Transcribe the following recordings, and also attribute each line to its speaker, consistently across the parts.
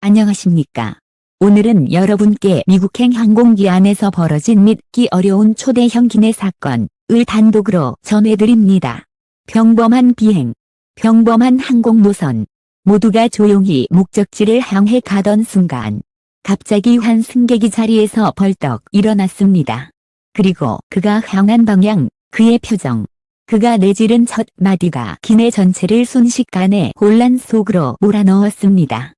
Speaker 1: 안녕하십니까. 오늘은 여러분께 미국행 항공기 안에서 벌어진 믿기 어려운 초대형 기내 사건을 단독으로 전해드립니다. 평범한 비행, 평범한 항공 노선, 모두가 조용히 목적지를 향해 가던 순간 갑자기 한 승객이 자리에서 벌떡 일어났습니다. 그리고 그가 향한 방향, 그의 표정, 그가 내지른 첫 마디가 기내 전체를 순식간에 혼란 속으로 몰아넣었습니다.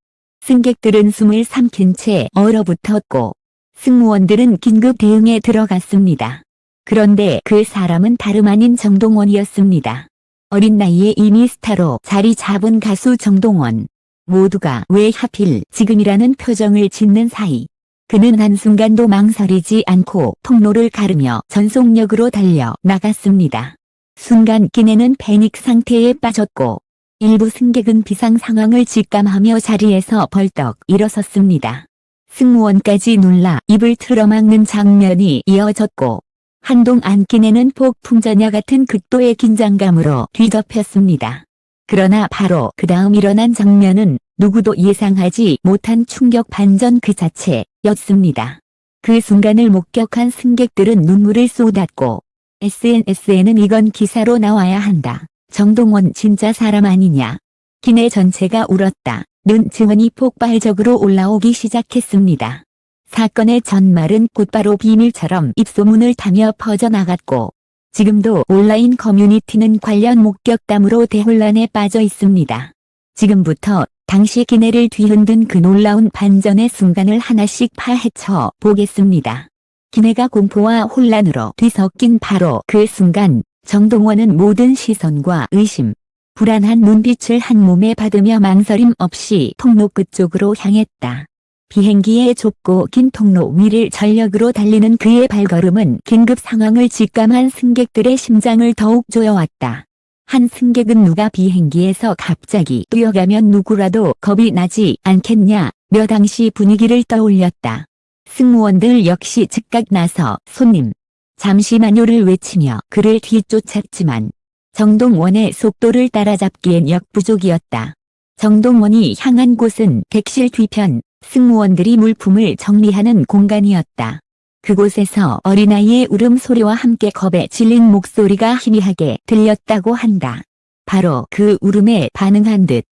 Speaker 1: 승객들은 숨을 삼킨 채 얼어붙었고 승무원들은 긴급 대응에 들어갔습니다. 그런데 그 사람은 다름 아닌 정동원이었습니다. 어린 나이에 이미 스타로 자리 잡은 가수 정동원. 모두가 왜 하필 지금이라는 표정을 짓는 사이 그는 한순간도 망설이지 않고 통로를 가르며 전속력으로 달려 나갔습니다. 순간 기내는 패닉 상태에 빠졌고 일부 승객은 비상 상황을 직감하며 자리에서 벌떡 일어섰습니다. 승무원까지 놀라 입을 틀어막는 장면이 이어졌고 한동안 기내는 폭풍전야 같은 극도의 긴장감으로 뒤덮였습니다. 그러나 바로 그 다음 일어난 장면은 누구도 예상하지 못한 충격 반전 그 자체였습니다. 그 순간을 목격한 승객들은 눈물을 쏟았고 SNS에는 이건 기사로 나와야 한다. 정동원 진짜 사람 아니냐. 기내 전체가 울었다.는 증언이 폭발적으로 올라오기 시작했습니다. 사건의 전말은 곧바로 비밀처럼 입소문을 타며 퍼져나갔고 지금도 온라인 커뮤니티는 관련 목격담으로 대혼란에 빠져 있습니다. 지금부터 당시 기내를 뒤흔든 그 놀라운 반전의 순간을 하나씩 파헤쳐 보겠습니다. 기내가 공포와 혼란으로 뒤섞인 바로 그 순간 정동원은 모든 시선과 의심, 불안한 눈빛을 한 몸에 받으며 망설임 없이 통로 끝쪽으로 향했다. 비행기의 좁고 긴 통로 위를 전력으로 달리는 그의 발걸음은 긴급 상황을 직감한 승객들의 심장을 더욱 조여왔다. 한 승객은 누가 비행기에서 갑자기 뛰어가면 누구라도 겁이 나지 않겠냐며 당시 분위기를 떠올렸다. 승무원들 역시 즉각 나서 손님, 잠시만요를 외치며 그를 뒤쫓았지만 정동원의 속도를 따라잡기엔 역부족이었다. 정동원이 향한 곳은 객실 뒤편, 승무원들이 물품을 정리하는 공간이었다. 그곳에서 어린아이의 울음소리와 함께 겁에 질린 목소리가 희미하게 들렸다고 한다. 바로 그 울음에 반응한 듯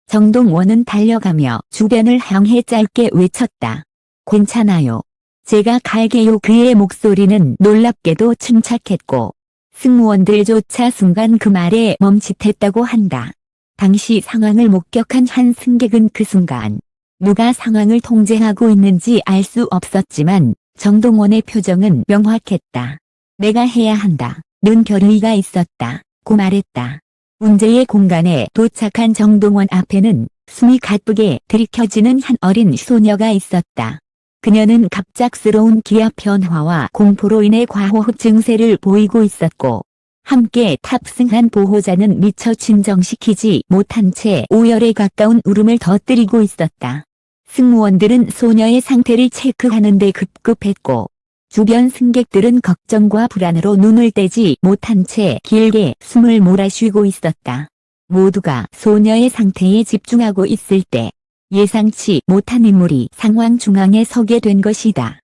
Speaker 1: 정동원은 달려가며 주변을 향해 짧게 외쳤다. 괜찮아요. 제가 갈게요. 그의 목소리는 놀랍게도 침착했고 승무원들조차 순간 그 말에 멈칫했다고 한다. 당시 상황을 목격한 한 승객은 그 순간 누가 상황을 통제하고 있는지 알 수 없었지만 정동원의 표정은 명확했다. 내가 해야 한다. 는 결의가 있었다. 고 말했다. 문제의 공간에 도착한 정동원 앞에는 숨이 가쁘게 들이켜지는 한 어린 소녀가 있었다. 그녀는 갑작스러운 기압 변화와 공포로 인해 과호흡 증세를 보이고 있었고 함께 탑승한 보호자는 미처 진정시키지 못한 채 오열에 가까운 울음을 터뜨리고 있었다. 승무원들은 소녀의 상태를 체크하는 데 급급했고 주변 승객들은 걱정과 불안으로 눈을 떼지 못한 채 길게 숨을 몰아쉬고 있었다. 모두가 소녀의 상태에 집중하고 있을 때 예상치 못한 인물이 상황 중앙에 서게 된 것이다.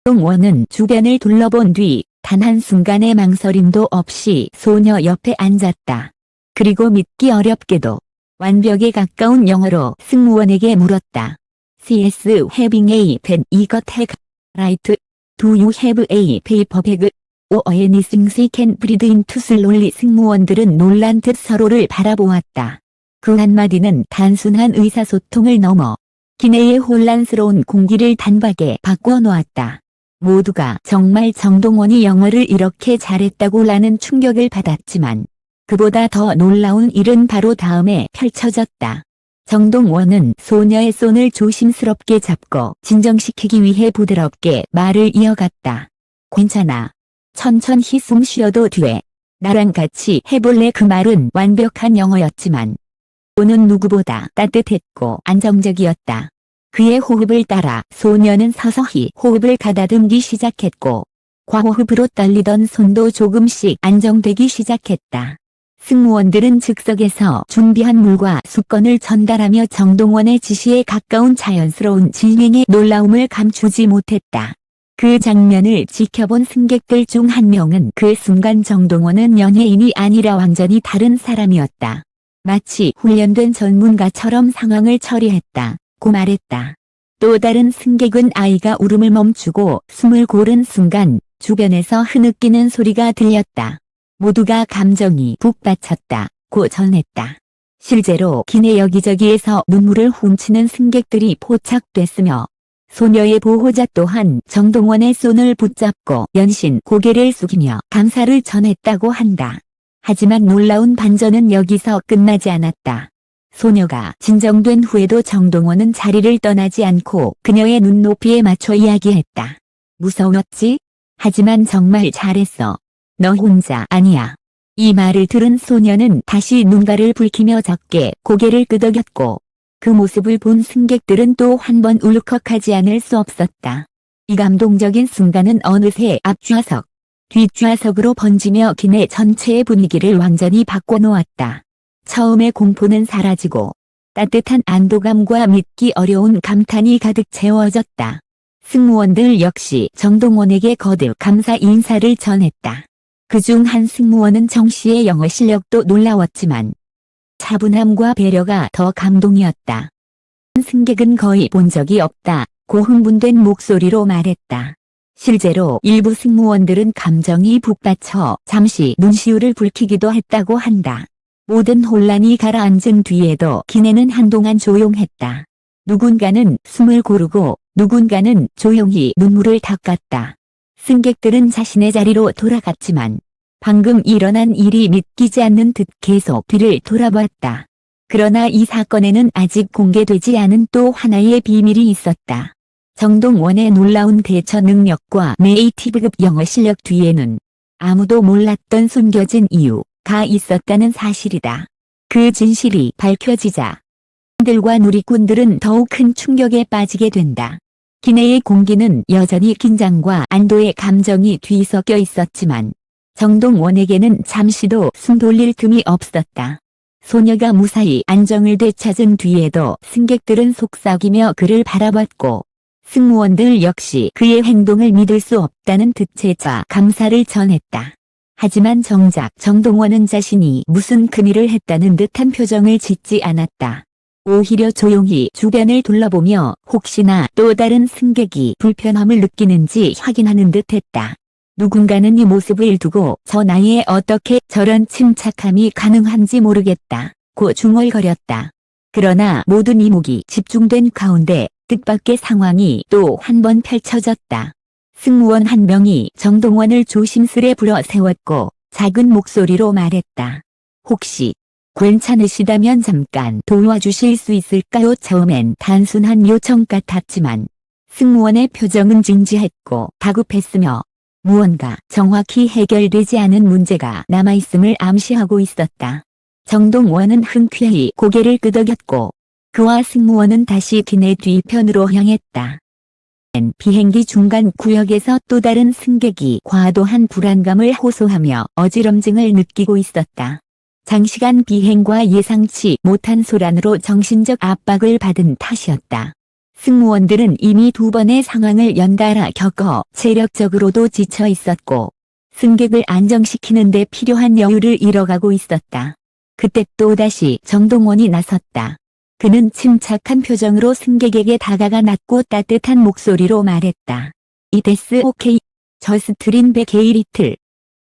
Speaker 1: 정동원은 주변을 둘러본 뒤 단 한순간의 망설임도 없이 소녀 옆에 앉았다. 그리고 믿기 어렵게도 완벽에 가까운 영어로 승무원에게 물었다. CS having a pen 이것 핵 right? Do you have a paper bag? or anything they can breathe into slowly? 승무원들은 놀란 듯 서로를 바라보았다. 그 한마디는 단순한 의사소통을 넘어 기내의 혼란스러운 공기를 단박에 바꿔놓았다. 모두가 정말 정동원이 영어를 이렇게 잘했다고라는 충격을 받았지만 그보다 더 놀라운 일은 바로 다음에 펼쳐졌다. 정동원은 소녀의 손을 조심스럽게 잡고 진정시키기 위해 부드럽게 말을 이어갔다. 괜찮아. 천천히 숨 쉬어도 돼. 나랑 같이 해볼래? 그 말은 완벽한 영어였지만 오는 누구보다 따뜻했고 안정적이었다. 그의 호흡을 따라 소녀는 서서히 호흡을 가다듬기 시작했고 과호흡으로 떨리던 손도 조금씩 안정되기 시작했다. 승무원들은 즉석에서 준비한 물과 수건을 전달하며 정동원의 지시에 가까운 자연스러운 진행의 놀라움을 감추지 못했다. 그 장면을 지켜본 승객들 중 한 명은 그 순간 정동원은 연예인이 아니라 완전히 다른 사람이었다. 마치 훈련된 전문가처럼 상황을 처리했다고 말했다. 또 다른 승객은 아이가 울음을 멈추고 숨을 고른 순간 주변에서 흐느끼는 소리가 들렸다. 모두가 감정이 북받쳤다고 전했다. 실제로 기내 여기저기에서 눈물을 훔치는 승객들이 포착됐으며 소녀의 보호자 또한 정동원의 손을 붙잡고 연신 고개를 숙이며 감사를 전했다고 한다. 하지만 놀라운 반전은 여기서 끝나지 않았다. 소녀가 진정된 후에도 정동원은 자리를 떠나지 않고 그녀의 눈높이에 맞춰 이야기했다. 무서웠지? 하지만 정말 잘했어. 너 혼자 아니야. 이 말을 들은 소녀는 다시 눈가를 붉히며 적게 고개를 끄덕였고 그 모습을 본 승객들은 또 한 번 울컥하지 않을 수 없었다. 이 감동적인 순간은 어느새 앞좌석, 뒷좌석으로 번지며 기내 전체의 분위기를 완전히 바꿔놓았다. 처음의 공포는 사라지고 따뜻한 안도감과 믿기 어려운 감탄이 가득 채워졌다. 승무원들 역시 정동원에게 거듭 감사 인사를 전했다. 그중 한 승무원은 정 씨의 영어 실력도 놀라웠지만 차분함과 배려가 더 감동이었다. 승객은 거의 본 적이 없다고 흥분된 목소리로 말했다. 실제로 일부 승무원들은 감정이 북받쳐 잠시 눈시울을 붉히기도 했다고 한다. 모든 혼란이 가라앉은 뒤에도 기내는 한동안 조용했다. 누군가는 숨을 고르고 누군가는 조용히 눈물을 닦았다. 승객들은 자신의 자리로 돌아갔지만 방금 일어난 일이 믿기지 않는 듯 계속 뒤를 돌아봤다. 그러나 이 사건에는 아직 공개되지 않은 또 하나의 비밀이 있었다. 정동원의 놀라운 대처 능력과 네이티브급 영어 실력 뒤에는 아무도 몰랐던 숨겨진 이유가 있었다는 사실이다. 그 진실이 밝혀지자 들과 누리꾼들은 더욱 큰 충격에 빠지게 된다. 기내의 공기는 여전히 긴장과 안도의 감정이 뒤섞여 있었지만 정동원에게는 잠시도 숨 돌릴 틈이 없었다. 소녀가 무사히 안정을 되찾은 뒤에도 승객들은 속삭이며 그를 바라봤고 승무원들 역시 그의 행동을 믿을 수 없다는 듯 재차 감사를 전했다. 하지만 정작 정동원은 자신이 무슨 큰일을 했다는 듯한 표정을 짓지 않았다. 오히려 조용히 주변을 둘러보며 혹시나 또 다른 승객이 불편함을 느끼는지 확인하는 듯했다. 누군가는 이 모습을 두고 저 나이에 어떻게 저런 침착함이 가능한지 모르겠다고 중얼거렸다. 그러나 모든 이목이 집중된 가운데 뜻밖의 상황이 또 한 번 펼쳐졌다. 승무원 한 명이 정동원을 조심스레 불러 세웠고 작은 목소리로 말했다. 혹시 괜찮으시다면 잠깐 도와주실 수 있을까요? 처음엔 단순한 요청 같았지만 승무원의 표정은 진지했고 다급했으며 무언가 정확히 해결되지 않은 문제가 남아있음을 암시하고 있었다. 정동원은 흔쾌히 고개를 끄덕였고 그와 승무원은 다시 기내 뒤편으로 향했다. 비행기 중간 구역에서 또 다른 승객이 과도한 불안감을 호소하며 어지럼증을 느끼고 있었다. 장시간 비행과 예상치 못한 소란으로 정신적 압박을 받은 탓이었다. 승무원들은 이미 2번의 상황을 연달아 겪어 체력적으로도 지쳐 있었고 승객을 안정시키는 데 필요한 여유를 잃어가고 있었다. 그때 또다시 정동원이 나섰다. 그는 침착한 표정으로 승객에게 다가가 낮고 따뜻한 목소리로 말했다. It's okay. Just dream back a little.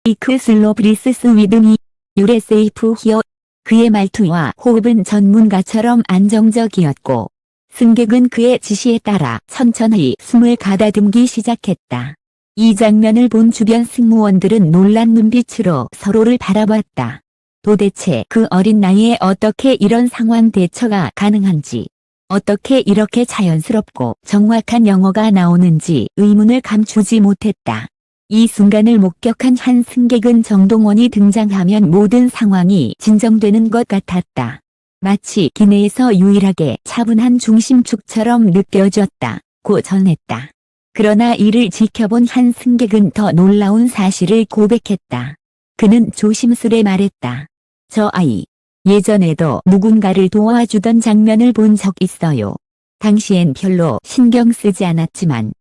Speaker 1: Take slow breaths with me. You're safe here. 그의 말투와 호흡은 전문가처럼 안정적이었고 승객은 그의 지시에 따라 천천히 숨을 가다듬기 시작했다. 이 장면을 본 주변 승무원들은 놀란 눈빛으로 서로를 바라봤다. 도대체 그 어린 나이에 어떻게 이런 상황 대처가 가능한지, 어떻게 이렇게 자연스럽고 정확한 영어가 나오는지 의문을 감추지 못했다. 이 순간을 목격한 한 승객은 정동원이 등장하면 모든 상황이 진정되는 것 같았다. 마치 기내에서 유일하게 차분한 중심축처럼 느껴졌다고 전했다. 그러나 이를 지켜본 한 승객은 더 놀라운 사실을 고백했다. 그는 조심스레 말했다. 저 아이. 예전에도 누군가를 도와주던 장면을 본 적 있어요. 당시엔 별로 신경 쓰지 않았지만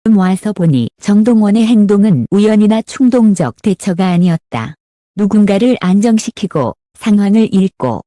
Speaker 1: 지금 와서 보니 정동원의 행동은 우연이나 충동적 대처가 아니었다. 누군가를 안정시키고 상황을 읽고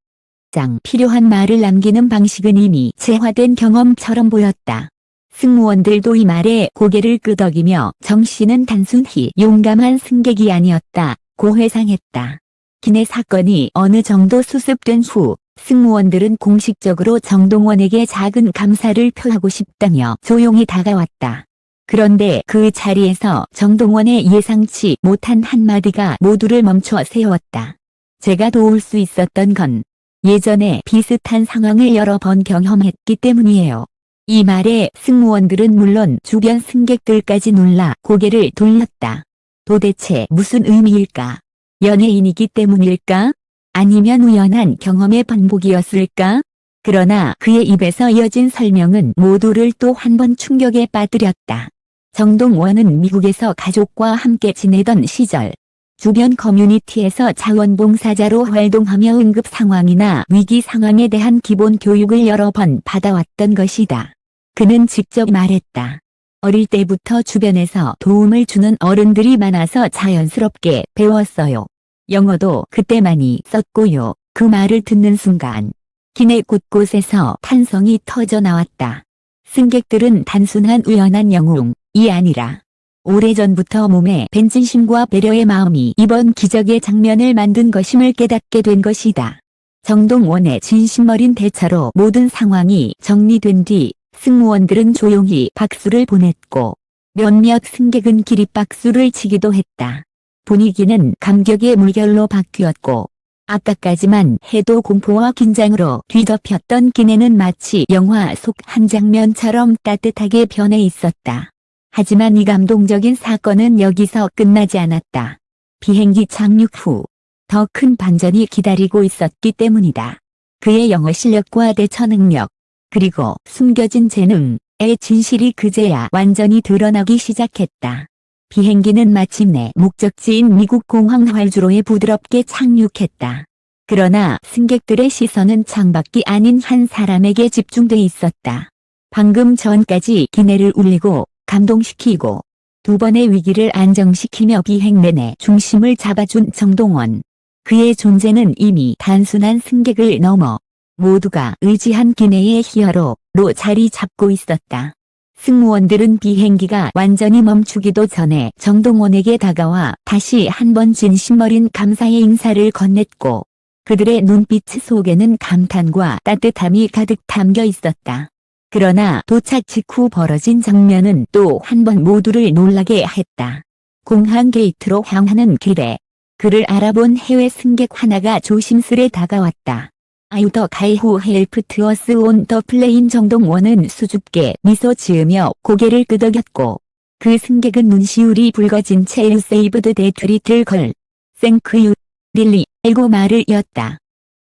Speaker 1: 가장 필요한 말을 남기는 방식은 이미 재화된 경험처럼 보였다. 승무원들도 이 말에 고개를 끄덕이며 정씨는 단순히 용감한 승객이 아니었다고 회상했다. 기내 사건이 어느 정도 수습된 후 승무원들은 공식적으로 정동원에게 작은 감사를 표하고 싶다며 조용히 다가왔다. 그런데 그 자리에서 정동원의 예상치 못한 한마디가 모두를 멈춰 세웠다. 제가 도울 수 있었던 건 예전에 비슷한 상황을 여러 번 경험했기 때문이에요. 이 말에 승무원들은 물론 주변 승객들까지 놀라 고개를 돌렸다. 도대체 무슨 의미일까? 연예인이기 때문일까? 아니면 우연한 경험의 반복이었을까? 그러나 그의 입에서 이어진 설명은 모두를 또 한 번 충격에 빠뜨렸다. 정동원은 미국에서 가족과 함께 지내던 시절 주변 커뮤니티에서 자원봉사자로 활동하며 응급 상황이나 위기 상황에 대한 기본 교육을 여러 번 받아왔던 것이다. 그는 직접 말했다. 어릴 때부터 주변에서 도움을 주는 어른들이 많아서 자연스럽게 배웠어요. 영어도 그때 많이 썼고요. 그 말을 듣는 순간 기내 곳곳에서 탄성이 터져 나왔다. 승객들은 단순한 우연한 영웅이 아니라 오래전부터 몸에 밴 진심과 배려의 마음이 이번 기적의 장면을 만든 것임을 깨닫게 된 것이다. 정동원의 진심어린 대처로 모든 상황이 정리된 뒤 승무원들은 조용히 박수를 보냈고 몇몇 승객은 기립박수를 치기도 했다. 분위기는 감격의 물결로 바뀌었고 아까까지만 해도 공포와 긴장으로 뒤덮였던 기내는 마치 영화 속 한 장면처럼 따뜻하게 변해 있었다. 하지만 이 감동적인 사건은 여기서 끝나지 않았다. 비행기 착륙 후 더 큰 반전이 기다리고 있었기 때문이다. 그의 영어 실력과 대처 능력, 그리고 숨겨진 재능의 진실이 그제야 완전히 드러나기 시작했다. 비행기는 마침내 목적지인 미국 공항 활주로에 부드럽게 착륙했다. 그러나 승객들의 시선은 창밖이 아닌 한 사람에게 집중돼 있었다. 방금 전까지 기내를 울리고 감동시키고 두 번의 위기를 안정시키며 비행 내내 중심을 잡아준 정동원. 그의 존재는 이미 단순한 승객을 넘어 모두가 의지한 기내의 히어로로 자리 잡고 있었다. 승무원들은 비행기가 완전히 멈추기도 전에 정동원에게 다가와 다시 한번 진심 어린 감사의 인사를 건넸고 그들의 눈빛 속에는 감탄과 따뜻함이 가득 담겨 있었다. 그러나 도착 직후 벌어진 장면은 또 한 번 모두를 놀라게 했다. 공항 게이트로 향하는 길에 그를 알아본 해외 승객 하나가 조심스레 다가왔다. Are the guy who helped us on the plane? 정동원은 수줍게 미소 지으며 고개를 끄덕였고 그 승객은 눈시울이 붉어진 채 You saved that little girl. Thank you, really. 알고 말을 이었다.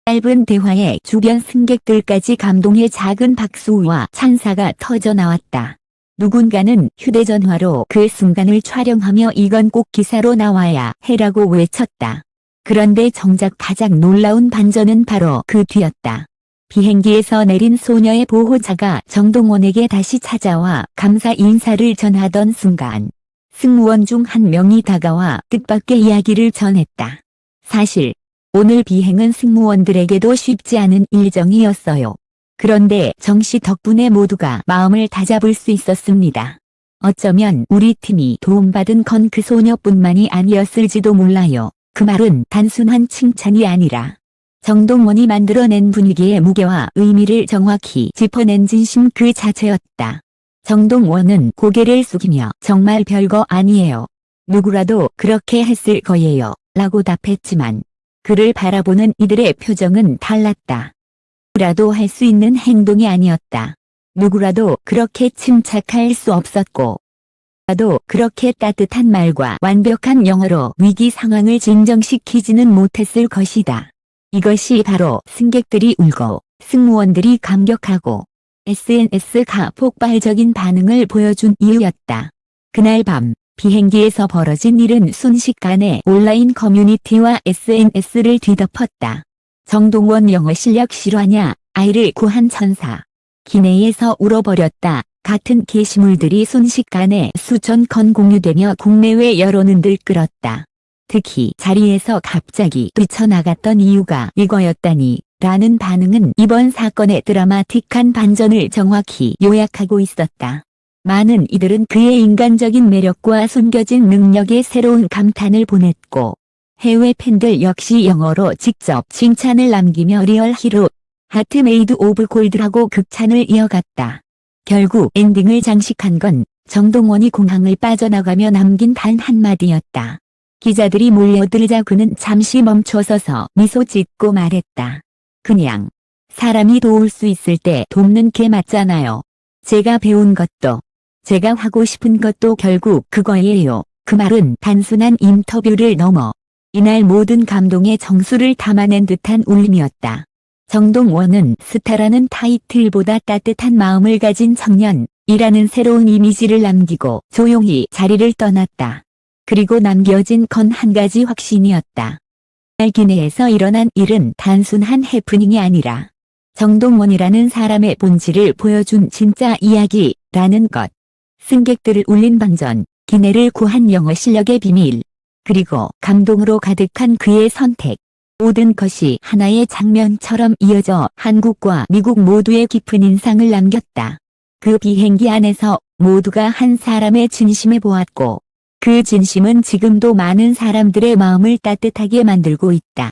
Speaker 1: 짧은 대화에 주변 승객들까지 감동의 작은 박수와 찬사가 터져 나왔다. 누군가는 휴대전화로 그 순간을 촬영하며 이건 꼭 기사로 나와야 해라고 외쳤다. 그런데 정작 가장 놀라운 반전은 바로 그 뒤였다. 비행기에서 내린 소녀의 보호자가 정동원에게 다시 찾아와 감사 인사를 전하던 순간 승무원 중 한 명이 다가와 뜻밖의 이야기를 전했다. 사실 오늘 비행은 승무원들에게도 쉽지 않은 일정이었어요. 그런데 정씨 덕분에 모두가 마음을 다잡을 수 있었습니다. 어쩌면 우리 팀이 도움받은 건 그 소녀뿐만이 아니었을지도 몰라요. 그 말은 단순한 칭찬이 아니라 정동원이 만들어낸 분위기의 무게와 의미를 정확히 짚어낸 진심 그 자체였다. 정동원은 고개를 숙이며 정말 별거 아니에요. 누구라도 그렇게 했을 거예요. 라고 답했지만 그를 바라보는 이들의 표정은 달랐다. 누구라도 할 수 있는 행동이 아니었다. 누구라도 그렇게 침착할 수 없었고 도 그렇게 따뜻한 말과 완벽한 영어로 위기 상황을 진정시키지는 못했을 것이다. 이것이 바로 승객들이 울고 승무원들이 감격하고 SNS가 폭발적인 반응을 보여준 이유였다. 그날 밤 비행기에서 벌어진 일은 순식간에 온라인 커뮤니티와 SNS를 뒤덮었다. 정동원 영어 실력 실화냐, 아이를 구한 천사. 기내에서 울어버렸다. 같은 게시물들이 순식간에 수천 건 공유되며 국내외 여론은 들끓었다. 특히 자리에서 갑자기 뛰쳐나갔던 이유가 이거였다니 라는 반응은 이번 사건의 드라마틱한 반전을 정확히 요약하고 있었다. 많은 이들은 그의 인간적인 매력과 숨겨진 능력에 새로운 감탄을 보냈고, 해외 팬들 역시 영어로 직접 칭찬을 남기며 리얼 히로, 하트 메이드 오브 골드라고 극찬을 이어갔다. 결국 엔딩을 장식한 건 정동원이 공항을 빠져나가며 남긴 단 한마디였다. 기자들이 몰려들자 그는 잠시 멈춰서서 미소 짓고 말했다. 그냥 사람이 도울 수 있을 때 돕는 게 맞잖아요. 제가 배운 것도 제가 하고 싶은 것도 결국 그거예요. 그 말은 단순한 인터뷰를 넘어 이날 모든 감동의 정수를 담아낸 듯한 울림이었다. 정동원은 스타라는 타이틀보다 따뜻한 마음을 가진 청년이라는 새로운 이미지를 남기고 조용히 자리를 떠났다. 그리고 남겨진 건 한 가지 확신이었다. 기내에서 일어난 일은 단순한 해프닝이 아니라 정동원이라는 사람의 본질을 보여준 진짜 이야기라는 것. 승객들을 울린 반전, 기내를 구한 영어 실력의 비밀, 그리고 감동으로 가득한 그의 선택. 모든 것이 하나의 장면처럼 이어져 한국과 미국 모두에 깊은 인상을 남겼다. 그 비행기 안에서 모두가 한 사람의 진심을 보았고, 그 진심은 지금도 많은 사람들의 마음을 따뜻하게 만들고 있다.